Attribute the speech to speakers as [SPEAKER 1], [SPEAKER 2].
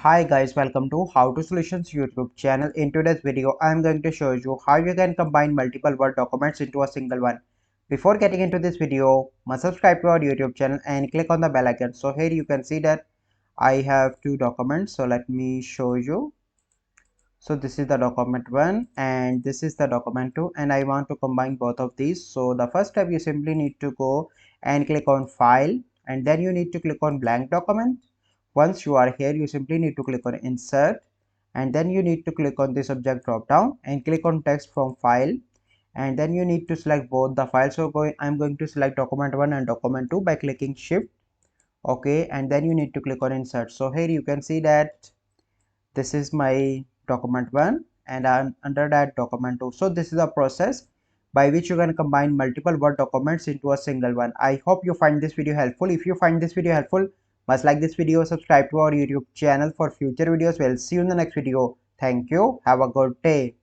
[SPEAKER 1] Hi guys, welcome to How to Solutions YouTube channel. In today's video, I am going to show you how you can combine multiple Word documents into a single one. Before getting into this video, must subscribe to our YouTube channel and click on the bell icon. So here you can see that I have two documents. So let me show you. So this is the document 1 and this is the document 2 and I want to combine both of these. So the first step, you simply need to go and click on File and then you need to click on Blank Document. Once you are here, you simply need to click on Insert and then you need to click on the subject drop down and click on Text from File, and then you need to select both the files. So I'm going to select document 1 and document 2 by clicking Shift. Okay, and then you need to click on Insert. So here you can see that this is my document 1 and I'm under that document 2. So this is a process by which you can combine multiple Word documents into a single one. I hope you find this video helpful. If you find this video helpful, must like this video, subscribe to our YouTube channel for future videos. We'll see you in the next video. Thank you. Have a good day.